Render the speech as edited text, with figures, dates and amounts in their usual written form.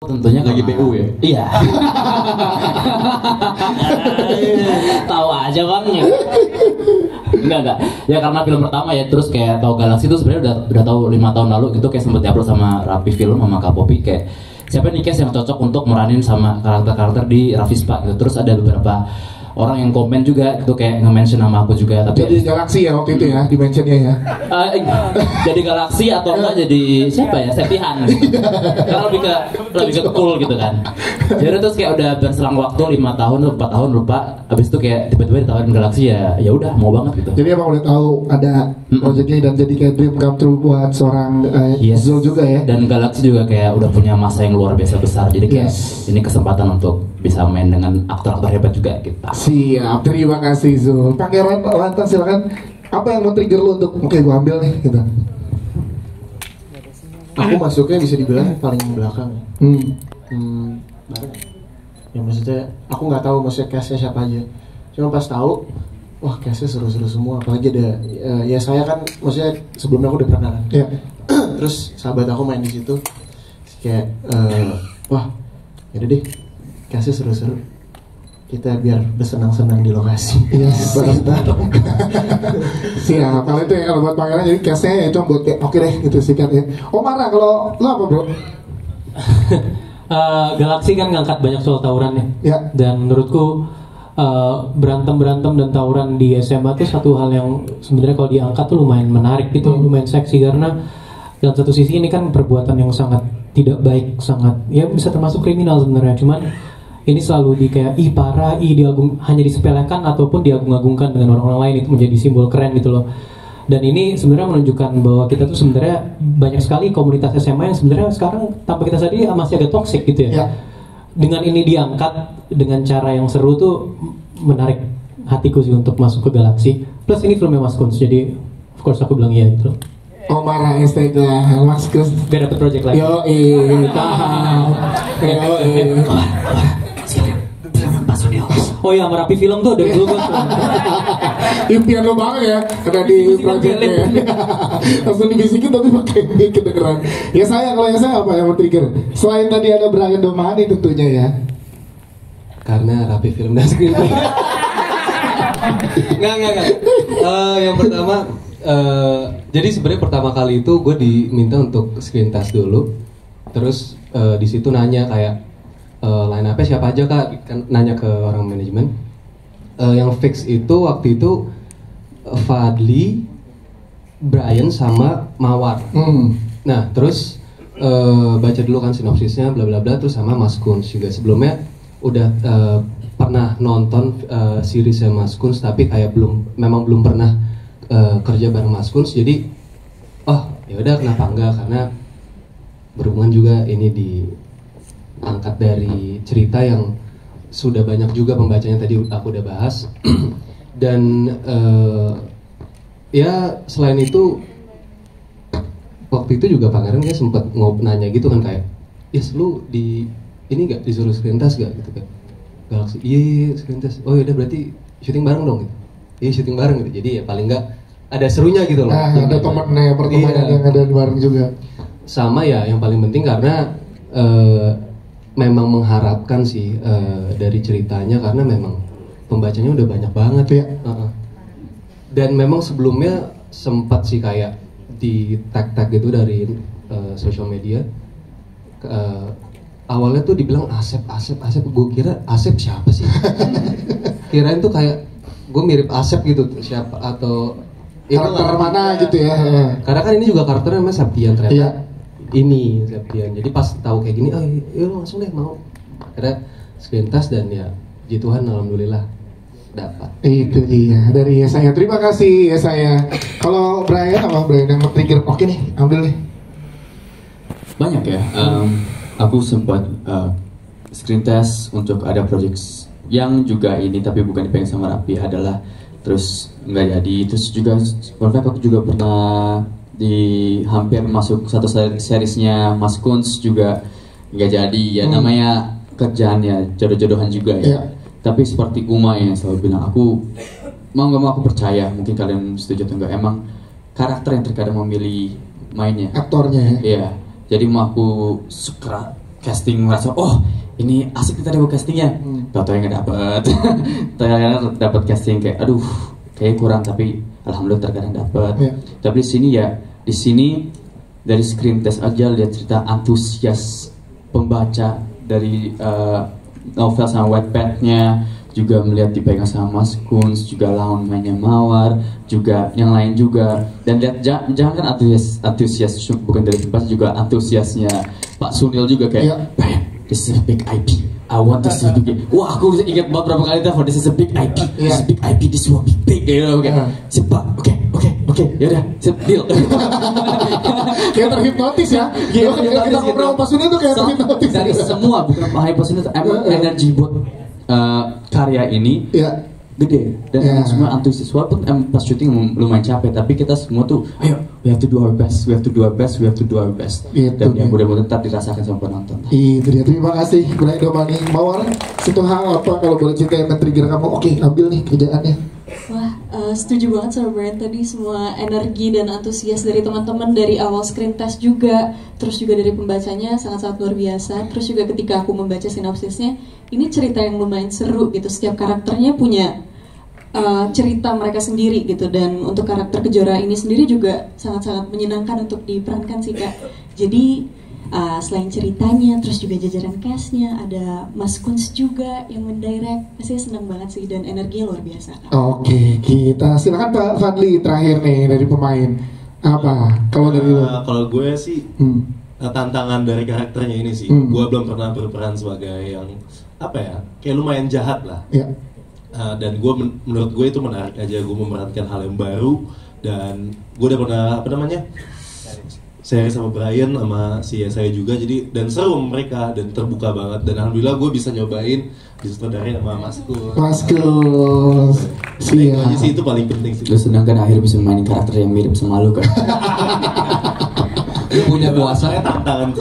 tentunya lagi BU ya. Iya. Tahu aja bang ya. Enggak. Ya karena film pertama ya, terus kayak tahu Galaxy itu sebenarnya udah tahu 5 tahun lalu gitu, kayak sempet diupload sama Rapi Film sama Kak Popi, kayak siapa nih cast yang cocok untuk meranin sama karakter-karakter di Rafispa gitu. Terus ada beberapa orang yang komen juga gitu, kayak nge-mention nama aku juga. Tapi jadi Galaxy ya waktu itu ya, di-mentionnya ya. Jadi Galaxy atau enggak jadi siapa ya, Septihan karena lebih ke cool gitu kan. Jadi terus kayak udah berselang waktu 5 tahun 4 tahun lupa, abis itu kayak tiba-tiba ditawarin Galaxy, ya udah mau banget gitu. Jadi emang udah tahu ada projectnya dan jadi kayak dream come true buat seorang Zul juga ya. Dan Galaxy juga kayak udah punya masa yang luar biasa besar, jadi kayak ini kesempatan untuk bisa main dengan aktor-aktor hebat juga gitu. Siap, terima kasih Zul. Pangeran Lantas silakan. Apa yang men-trigger lu untuk oke gua ambil nih gitu? Aku masuknya bisa dibilang paling belakang. Ya maksudnya aku nggak tahu maksudnya cast-nya siapa aja. Cuma pas tahu, wah cast-nya seru-seru semua. Apalagi ada ya saya kan maksudnya sebelumnya aku udah pernah kan. Yeah. Terus sahabat aku main di situ, kayak wah, yaudah deh, cast-nya seru-seru. Kita biar bersenang-senang di lokasi. Yes, bareng-bareng. Siap. Kalau itu ya, kalau buat pangeran jadi case-nya itu buat oke deh gitu sikat ya. Mara, kalau lu apa bro? Galaxy kan ngangkat banyak soal tawuran ya. Dan menurutku berantem dan tawuran di SMA itu satu hal yang sebenarnya kalau diangkat tuh lumayan menarik gitu, lumayan seksi, karena dalam satu sisi ini kan perbuatan yang sangat tidak baik, sangat ya bisa termasuk kriminal sebenarnya, cuman ini selalu di kayak parah, hanya disepelekan ataupun diagung-agungkan dengan orang-orang lain, itu menjadi simbol keren gitu loh. Dan ini sebenarnya menunjukkan bahwa kita tuh sebenarnya banyak sekali komunitas SMA yang sebenarnya sekarang tanpa kita sadari masih agak toxic gitu ya. Dengan ini diangkat dengan cara yang seru tuh menarik hatiku sih untuk masuk ke Galaxy. Plus ini filmnya Mas Kunz, jadi of course aku bilang iya gitu. Mara Estega, Mas Kunz biar dapet project lagi. Oh iya, Merapi Film tuh dari dulu kan. Impian lo banget ya, ada di projectnya ya. Langsung dibisikin tapi pakai mic kedengeran. Ya saya, kalau yang saya apa yang men-trigger? Selain tadi ada Brian Domani tentunya ya. Karena Rapi Film dan Screen. Nggak. Yang pertama, jadi sebenarnya pertama kali itu gue diminta untuk screen test dulu. Terus di situ nanya kayak line up-nya siapa aja kak, kan nanya ke orang manajemen. Yang fix itu waktu itu Fadli, Brian sama Mawar. Nah terus baca dulu kan sinopsisnya bla bla bla, terus sama Mas Kunz juga sebelumnya udah pernah nonton seriesnya Mas Kunz, tapi kayak memang belum pernah kerja bareng Mas Kunz. Jadi oh ya udah kenapa enggak, karena berhubungan juga ini diangkat dari cerita yang sudah banyak juga pembacanya, tadi aku udah bahas. Dan ya selain itu waktu itu juga Pangeran kayak sempat nanya gitu kan, kayak yes lu di ini nggak disuruh screen test gak gitu kan. Galaxy iya screen test, oh yaudah berarti syuting bareng dong gitu. Iya syuting bareng gitu, jadi ya paling nggak ada serunya gitu loh. Ada temennya, pertemanan yang ada bareng juga. Sama ya yang paling penting karena memang mengharapkan sih dari ceritanya, karena memang pembacanya udah banyak banget ya. Dan memang sebelumnya sempat sih kayak di tag gitu dari social media. Awalnya tuh dibilang Asep, gue kira Asep siapa sih? Kirain tuh kayak gue mirip Asep gitu siapa, atau karakter mana gitu ya. Karena kan ini juga karakternya namanya Septian ternyata. Ini Septian. Jadi pas tahu kayak gini, oh iya langsung deh mau. Akhirnya screen test dan ya puji Tuhan alhamdulillah dapat. Itu dia dari saya. Terima kasih ya saya. Kalau Brian apa Brian yang men-trigger? Oke nih, ambil nih. Banyak ya. Aku sempat screen test untuk ada project yang juga ini tapi bukan dipegang sama Rapi, adalah terus nggak jadi. Terus juga aku juga pernah hampir masuk satu seriesnya Mas Kunz juga nggak jadi ya. Namanya kerjaan ya, jodoh-jodohan juga ya. Tapi seperti Uma yang selalu bilang, aku mau nggak mau aku percaya, mungkin kalian setuju atau enggak, emang karakter yang terkadang memilih mainnya, aktornya ya. Iya, jadi mau aku suka casting merasa oh ini asik nih tadi gue castingnya, tau-tau nggak dapet, terkadang dapat casting kayak aduh kayak kurang tapi alhamdulillah terkadang dapet. Tapi di sini dari screen test aja lihat cerita antusias pembaca dari novel sama Wattpad-nya, juga melihat dipegang sama Mas Kunz, juga lawan mainnya Mawar, juga yang lain juga, dan lihat jangan kan antusias bukan dari pembaca juga antusiasnya Pak Sunil juga kayak this is a big IP. I want this to be big. Wah, aku ingat banget berapa kali telepon. This is a big IP. This is a big IP. This will be big. Oke, yaudah, deal. Kayak terhipnotis ya. Kita ngobrol Pak Sunil tuh kayak terhipnotis. Dari semua, bukan hanya Pak Sunil, emang energi buat karya ini gede dan semua antusias. Walaupun pas syuting lumayan capek, tapi kita semua tuh ayo we have to do our best. Dan yang mudah-mudahan tetap dirasakan sama penonton. Itu dia, terima kasih Brian Domani. Mawar, satu hal apa kalau boleh cerita yang men-trigger kamu? Oke, ambil nih kerjaannya. Wah, setuju banget sama Brian tadi, semua energi dan antusias dari teman-teman dari awal screen test juga, terus juga dari pembacanya sangat-sangat luar biasa. Terus juga ketika aku membaca sinopsisnya, ini cerita yang lumayan seru gitu. Setiap karakternya punya cerita mereka sendiri gitu, dan untuk karakter Kejora ini sendiri juga sangat-sangat menyenangkan untuk diperankan sih Kak. Jadi selain ceritanya, terus juga jajaran castnya, ada Mas Kunz juga yang mendirect. Saya senang banget sih dan energinya luar biasa. Oke, kita silakan Pak Fadli terakhir nih dari pemain. Apa kalau dari lo? Kalau gue sih tantangan dari karakternya ini sih, gue belum pernah berperan sebagai yang apa ya, kayak lumayan jahat lah. Dan gue menurut gue itu menarik aja, gue memerankan hal yang baru, dan gue udah pernah share sama Brian sama si saya juga, jadi dan seru mereka dan terbuka banget, dan alhamdulillah gue bisa nyobain disutradarin sama Mas Kunz. Siapa sih itu paling penting sih. Lu senang kan akhirnya bisa mainin karakter yang mirip sama lu kan? Lu punya kuasa tantangan.